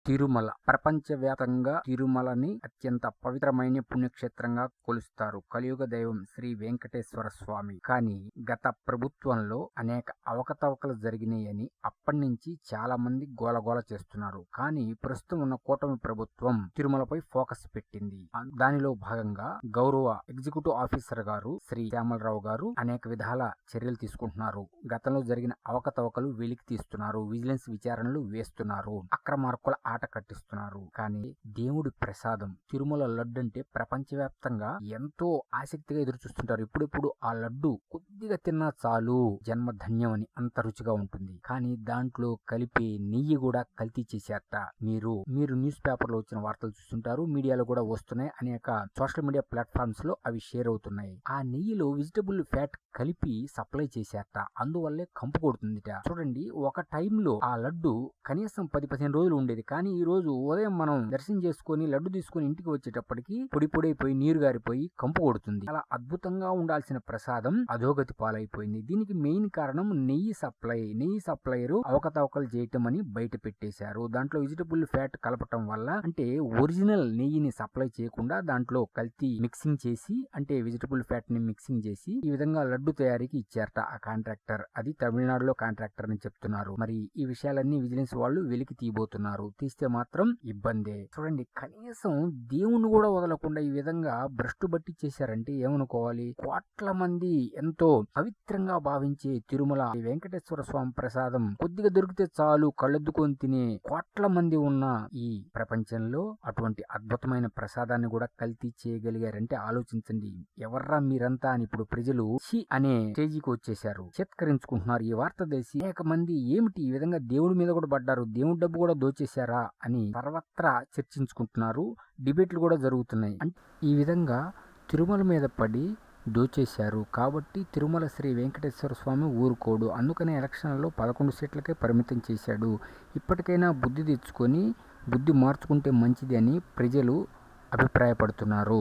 తిరుమల ప్రపంచవ్యాప్తంగా తిరుమలని అత్యంత పవిత్రమైన పుణ్యక్షేత్రంగా కొలుస్తారు. కలియుగ దైవం శ్రీ వెంకటేశ్వర స్వామి. కానీ గత ప్రభుత్వంలో అనేక అవకతవకలు జరిగినాయని అప్పటి నుంచి చాలా మంది గోలగోల చేస్తున్నారు. కానీ ప్రస్తుతం ఉన్న కూటమి ప్రభుత్వం తిరుమలపై ఫోకస్ పెట్టింది. దానిలో భాగంగా గౌరవ ఎగ్జిక్యూటివ్ ఆఫీసర్ గారు శ్రీ శ్యామలరావు గారు అనేక విధాల చర్యలు తీసుకుంటున్నారు. గతంలో జరిగిన అవకతవకలు వెలికి తీస్తున్నారు. విజిలెన్స్ విచారణలు వేస్తున్నారు. అక్రమార్కుల ఆట కట్టిస్తున్నారు. కానీ దేవుడి ప్రసాదం తిరుమల లడ్డు అంటే ప్రపంచవ్యాప్తంగా ఎంతో ఆసక్తిగా ఎదురు చూస్తుంటారు. ఇప్పుడిప్పుడు ఆ లడ్డు కొద్దిగా తిన్నా చాలు జన్మ ధన్యం అని అంత రుచిగా ఉంటుంది. కానీ దాంట్లో కలిపే నెయ్యి కూడా కల్తీ చేసేట. మీరు న్యూస్ పేపర్ లో వచ్చిన వార్తలు చూస్తుంటారు. మీడియాలో కూడా వస్తున్నాయి. అనేక సోషల్ మీడియా ప్లాట్ఫామ్స్ లో అవి షేర్ అవుతున్నాయి. ఆ నెయ్యిలో వెజిటబుల్ ఫ్యాట్ కలిపి సప్లై చేసేట. అందువల్లే కంపు కొడుతుందిట. చూడండి, ఒక టైంలో ఆ లడ్డు కనీసం 10-15 రోజులు ఉండేది. కానీ ఈ రోజు ఉదయం మనం దర్శనం చేసుకుని లడ్డు తీసుకుని ఇంటికి వచ్చేటప్పటికి పొడి నీరు గారిపోయి కంపు కొడుతుంది. అలా అద్భుతంగా ఉండాల్సిన ప్రసాదం అధోగతి పాలైపోయింది. దీనికి మెయిన్ కారణం నెయ్యి సప్లైయర్ అవకతవకలు చేయటం అని బయట పెట్టేశారు. దాంట్లో వెజిటబుల్ ఫ్యాట్ కలపటం వల్ల, అంటే ఒరిజినల్ నెయ్యిని సప్లై చేయకుండా దాంట్లో కల్తీ మిక్సింగ్ చేసి, అంటే వెజిటబుల్ ఫ్యాట్ ని మిక్సింగ్ చేసి ఈ విధంగా లడ్డు తయారీకి ఇచ్చారట ఆ కాంట్రాక్టర్. అది తమిళనాడులో కాంట్రాక్టర్ అని చెప్తున్నారు. మరి ఈ విషయాలన్నీ విజిలెన్స్ వాళ్ళు వెలికి తీయబోతున్నారు. తీస్తే మాత్రం ఇబ్బందే. చూడండి, కనీసం దేవుణ్ణి కూడా వదలకుండా ఈ విధంగా భ్రష్టు బట్టి చేశారంటే ఏమనుకోవాలి? కోట్ల మంది ఎంతో పవిత్రంగా భావించే తిరుమల వెంకటేశ్వర స్వామి ప్రసాదం కొద్దిగా దొరికితే చాలు కళ్ళెద్దుకొని తినే కోట్ల మంది ఉన్న ఈ ప్రపంచంలో అటువంటి అద్భుతమైన ప్రసాదాన్ని కూడా కల్తీ చేయగలిగారంటే ఆలోచించండి. ఎవర్రా మీరంతా అని ఇప్పుడు ప్రజలు అనే స్టేజీకి వచ్చేశారు. చేత్కరించుకుంటున్నారు. ఈ వార్త తెలిసి అనేక మంది ఏమిటి ఈ విధంగా దేవుడి మీద కూడా పడ్డారు, దేవుడి డబ్బు కూడా దోచేశారా అని సర్వత్రా చర్చించుకుంటున్నారు. డిబేట్లు కూడా జరుగుతున్నాయి. అంటే ఈ విధంగా తిరుమల మీద పడి దోచేశారు కాబట్టి తిరుమల శ్రీ వెంకటేశ్వర స్వామి ఊరుకోడు. అందుకనే ఎలక్షన్లలో 11 సీట్లకే పరిమితం చేశాడు. ఇప్పటికైనా బుద్ధి తెచ్చుకొని బుద్ధి మార్చుకుంటే మంచిది అని ప్రజలు అభిప్రాయపడుతున్నారు.